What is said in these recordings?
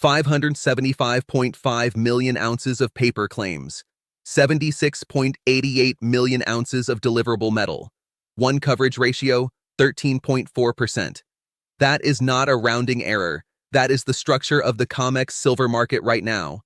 575.5 million ounces of paper claims, 76.88 million ounces of deliverable metal. One coverage ratio, 13.4%. That is not a rounding error. That is the structure of the COMEX silver market right now.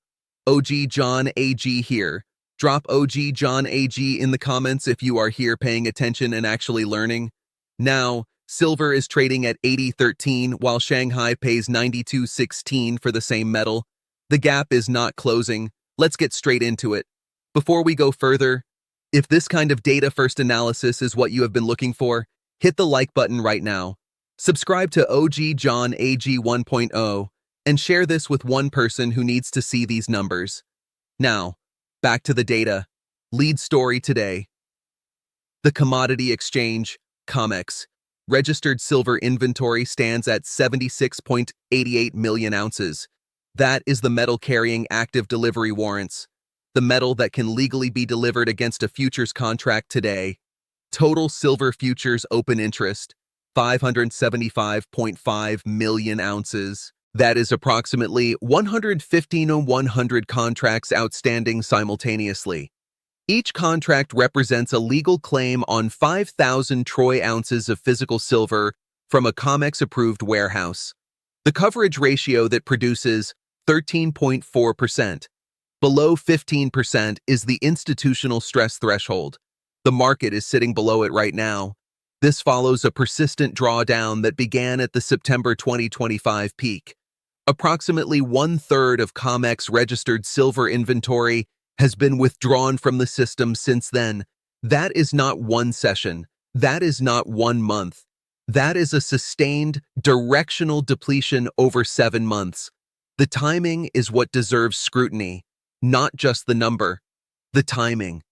OG John AG here. Drop OG John AG in the comments if you are here paying attention and actually learning. Now, silver is trading at 80.13 while Shanghai pays 92.16 for the same metal. The gap is not closing. Let's get straight into it. Before we go further, if this kind of data first analysis is what you have been looking for, hit the like button right now. Subscribe to OG John AG 1.0 and share this with one person who needs to see these numbers. Now, back to the data. Lead story today. The commodity exchange, COMEX, registered silver inventory stands at 76.88 million ounces. That is the metal carrying active delivery warrants, the metal that can legally be delivered against a futures contract today. Total silver futures open interest, 575.5 million ounces. That is approximately 115 contracts outstanding simultaneously. Each contract represents a legal claim on 5,000 troy ounces of physical silver from a COMEX-approved warehouse. The coverage ratio that produces 13.4%. Below 15% is the institutional stress threshold. The market is sitting below it right now. This follows a persistent drawdown that began at the September 2025 peak. Approximately one-third of COMEX registered silver inventory has been withdrawn from the system since then. That is not one session. That is not 1 month. That is a sustained, directional depletion over 7 months. The timing is what deserves scrutiny, not just the number. The timing.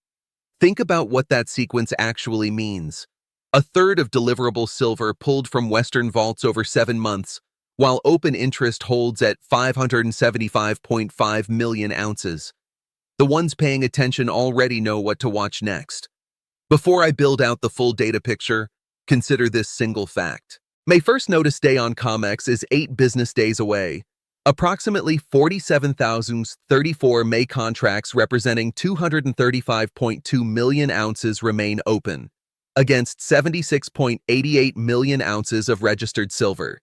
Think about what that sequence actually means. A third of deliverable silver pulled from Western vaults over 7 months, while open interest holds at 575.5 million ounces. The ones paying attention already know what to watch next. Before I build out the full data picture, consider this single fact. May 1st notice day on COMEX is 8 business days away. Approximately 47,034 May contracts representing 235.2 million ounces remain open, against 76.88 million ounces of registered silver.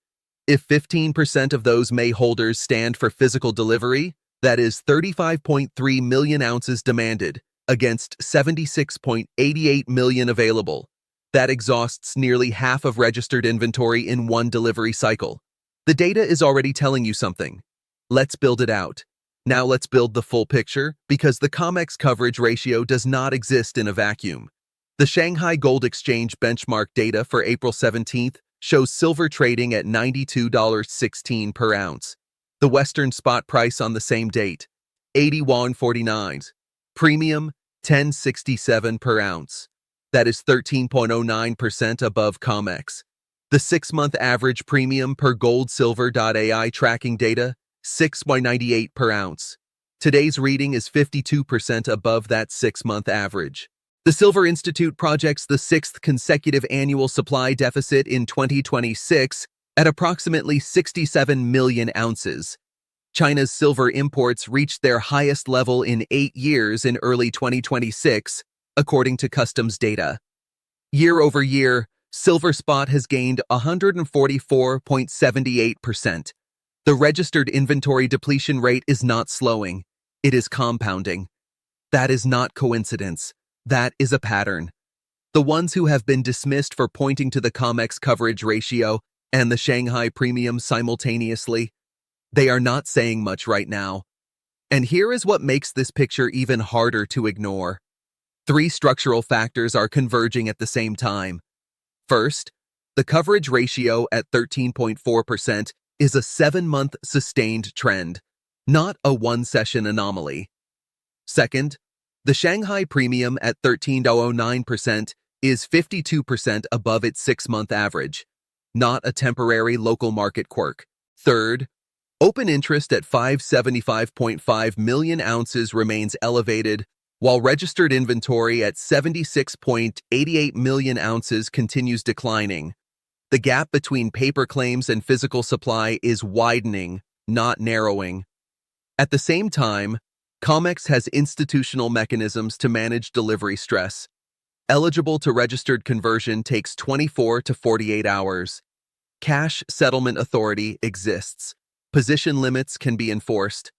If 15% of those May holders stand for physical delivery, that is 35.3 million ounces demanded, against 76.88 million available. That exhausts nearly half of registered inventory in one delivery cycle. The data is already telling you something. Let's build it out. Now let's build the full picture, because the COMEX coverage ratio does not exist in a vacuum. The Shanghai Gold Exchange benchmark data for April 17th shows silver trading at $92.16 per ounce. The Western spot price on the same date, 80.49. Premium, 10.67 per ounce. That is 13.09% above COMEX. The 6-month average premium per goldsilver.ai tracking data, 6.98 per ounce. Today's reading is 52% above that 6-month average. The Silver Institute projects the 6th consecutive annual supply deficit in 2026 at approximately 67 million ounces. China's silver imports reached their highest level in 8 years in early 2026, according to customs data. Year over year, silver spot has gained 144.78%. The registered inventory depletion rate is not slowing, it is compounding. That is not coincidence. That is a pattern. The ones who have been dismissed for pointing to the COMEX coverage ratio and the Shanghai premium simultaneously, they are not saying much right now. And here is what makes this picture even harder to ignore. 3 structural factors are converging at the same time. First, the coverage ratio at 13.4% is a 7-month sustained trend, not a one-session anomaly. Second, the Shanghai premium at 13.09% is 52% above its 6-month average, not a temporary local market quirk. Third, open interest at 575.5 million ounces remains elevated, while registered inventory at 76.88 million ounces continues declining. The gap between paper claims and physical supply is widening, not narrowing. At the same time, COMEX has institutional mechanisms to manage delivery stress. Eligible to registered conversion takes 24 to 48 hours. Cash settlement authority exists. Position limits can be enforced.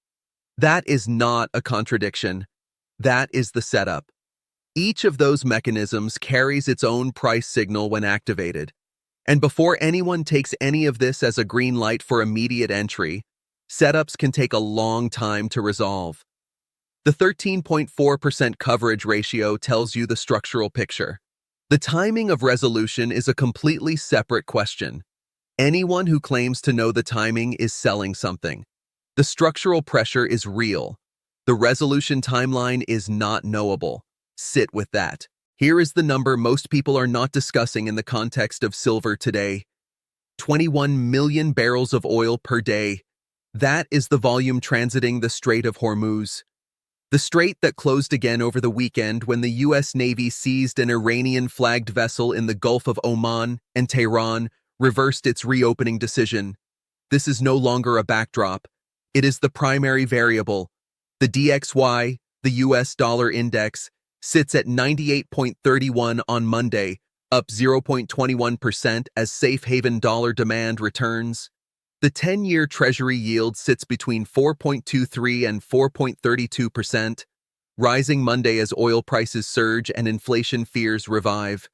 That is not a contradiction. That is the setup. Each of those mechanisms carries its own price signal when activated. And before anyone takes any of this as a green light for immediate entry, setups can take a long time to resolve. The 13.4% coverage ratio tells you the structural picture. The timing of resolution is a completely separate question. Anyone who claims to know the timing is selling something. The structural pressure is real. The resolution timeline is not knowable. Sit with that. Here is the number most people are not discussing in the context of silver today. 21 million barrels of oil per day. That is the volume transiting the Strait of Hormuz. The strait that closed again over the weekend when the U.S. Navy seized an Iranian-flagged vessel in the Gulf of Oman and Tehran reversed its reopening decision. This is no longer a backdrop. It is the primary variable. The DXY, the U.S. dollar index, sits at 98.31 on Monday, up 0.21% as safe haven dollar demand returns. The 10-year Treasury yield sits between 4.23 and 4.32%, rising Monday as oil prices surge and inflation fears revive.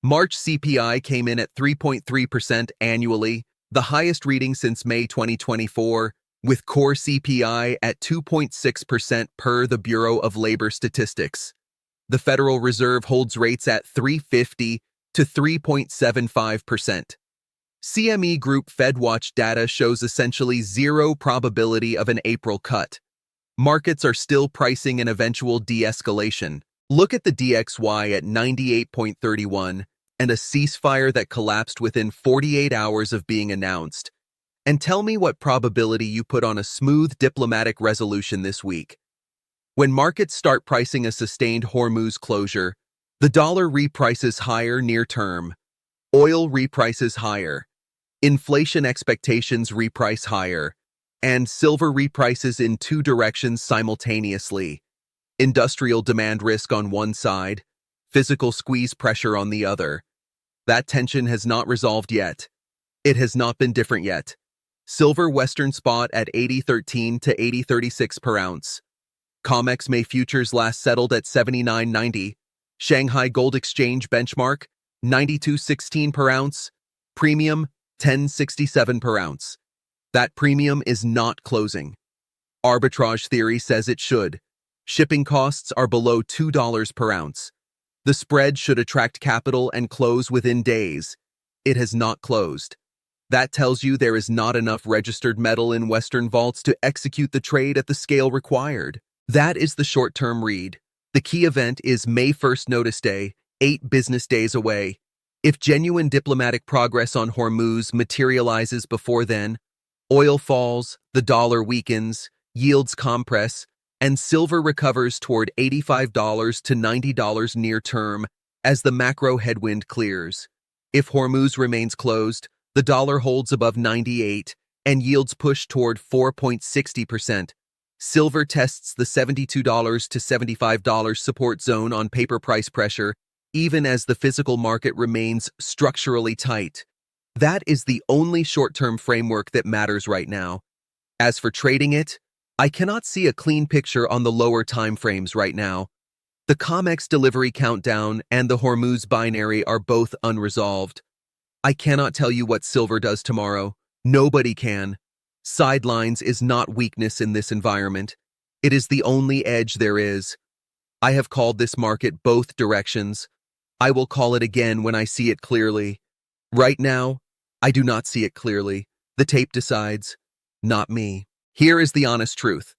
March CPI came in at 3.3% annually, the highest reading since May 2024, with core CPI at 2.6% per the Bureau of Labor Statistics. The Federal Reserve holds rates at 3.50 to 3.75%. CME Group FedWatch data shows essentially zero probability of an April cut. Markets are still pricing an eventual de-escalation. Look at the DXY at 98.31 and a ceasefire that collapsed within 48 hours of being announced. And tell me what probability you put on a smooth diplomatic resolution this week. When markets start pricing a sustained Hormuz closure, the dollar reprices higher near term. Oil reprices higher. Inflation expectations reprice higher, and silver reprices in two directions simultaneously. Industrial demand risk on one side, physical squeeze pressure on the other. That tension has not resolved yet. It has not been different yet. Silver Western spot at 80.13 to 80.36 per ounce. COMEX May futures last settled at 79.90. Shanghai Gold Exchange benchmark 92.16 per ounce. Premium 10.67 per ounce. That premium is not closing. Arbitrage theory says it should. Shipping costs are below $2 per ounce. The spread should attract capital and close within days. It has not closed. That tells you there is not enough registered metal in Western vaults to execute the trade at the scale required. That is the short-term read. The key event is May 1st notice day, 8 business days away. If genuine diplomatic progress on Hormuz materializes before then, oil falls, the dollar weakens, yields compress, and silver recovers toward $85 to $90 near term as the macro headwind clears. If Hormuz remains closed, the dollar holds above 98 and yields push toward 4.60%. Silver tests the $72 to $75 support zone on paper price pressure, even as the physical market remains structurally tight. That is the only short-term framework that matters right now. As for trading it, I cannot see a clean picture on the lower timeframes right now. The COMEX delivery countdown and the Hormuz binary are both unresolved. I cannot tell you what silver does tomorrow. Nobody can. Sidelines is not weakness in this environment. It is the only edge there is. I have called this market both directions. I will call it again when I see it clearly. Right now, I do not see it clearly. The tape decides, not me. Here is the honest truth.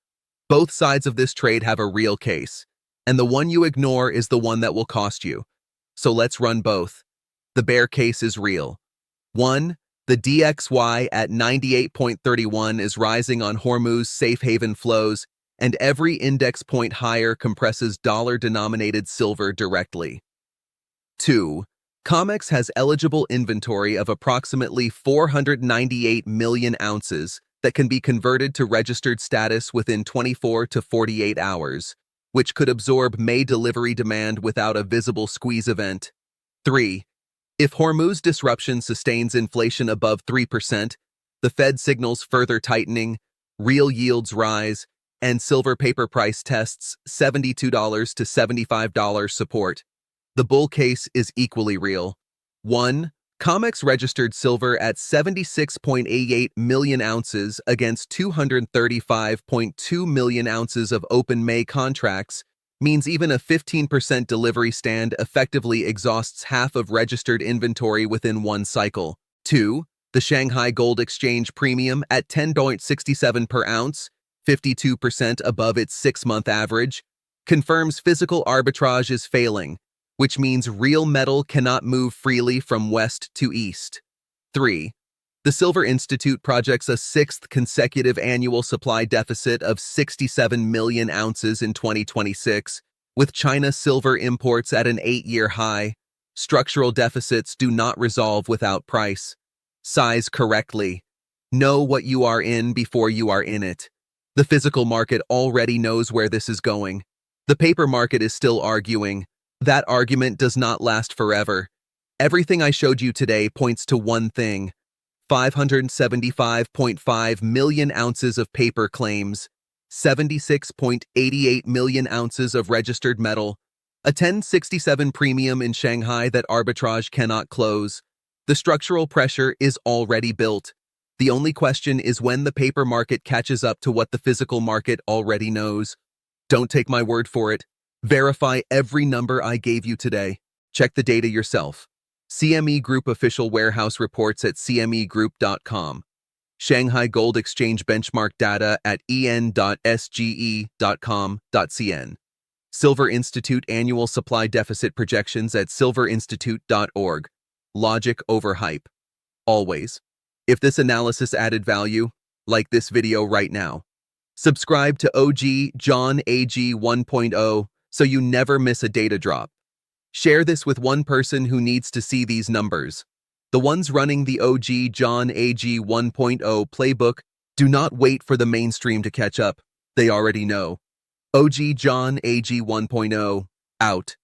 Both sides of this trade have a real case, and the one you ignore is the one that will cost you. So let's run both. The bear case is real. 1. The DXY at 98.31 is rising on Hormuz safe haven flows, and every index point higher compresses dollar-denominated silver directly. 2. COMEX has eligible inventory of approximately 498 million ounces, that can be converted to registered status within 24 to 48 hours, which could absorb May delivery demand without a visible squeeze event. 3. If Hormuz disruption sustains inflation above 3%, the Fed signals further tightening, real yields rise, and silver paper price tests $72 to $75 support. The bull case is equally real. 1. COMEX registered silver at 76.88 million ounces against 235.2 million ounces of open May contracts means even a 15% delivery stand effectively exhausts half of registered inventory within one cycle. 2. The Shanghai Gold Exchange premium at 10.67 per ounce, 52% above its 6-month average, confirms physical arbitrage is failing, which means real metal cannot move freely from west to east. 3. The Silver Institute projects a 6th consecutive annual supply deficit of 67 million ounces in 2026, with China silver imports at an 8-year high. Structural deficits do not resolve without price. Size correctly. Know what you are in before you are in it. The physical market already knows where this is going. The paper market is still arguing. That argument does not last forever. Everything I showed you today points to one thing: 575.5 million ounces of paper claims, 76.88 million ounces of registered metal, a 1067 premium in Shanghai that arbitrage cannot close. The structural pressure is already built. The only question is when the paper market catches up to what the physical market already knows. Don't take my word for it. Verify every number I gave you today. Check the data yourself. CME Group official warehouse reports at cmegroup.com. Shanghai Gold Exchange benchmark data at en.sge.com.cn. Silver Institute annual supply deficit projections at silverinstitute.org. Logic over hype. Always. If this analysis added value, like this video right now. Subscribe to OG John AG 1.0 so you never miss a data drop. Share this with one person who needs to see these numbers. The ones running the OG John AG 1.0 playbook do not wait for the mainstream to catch up. They already know. OG John AG 1.0, out.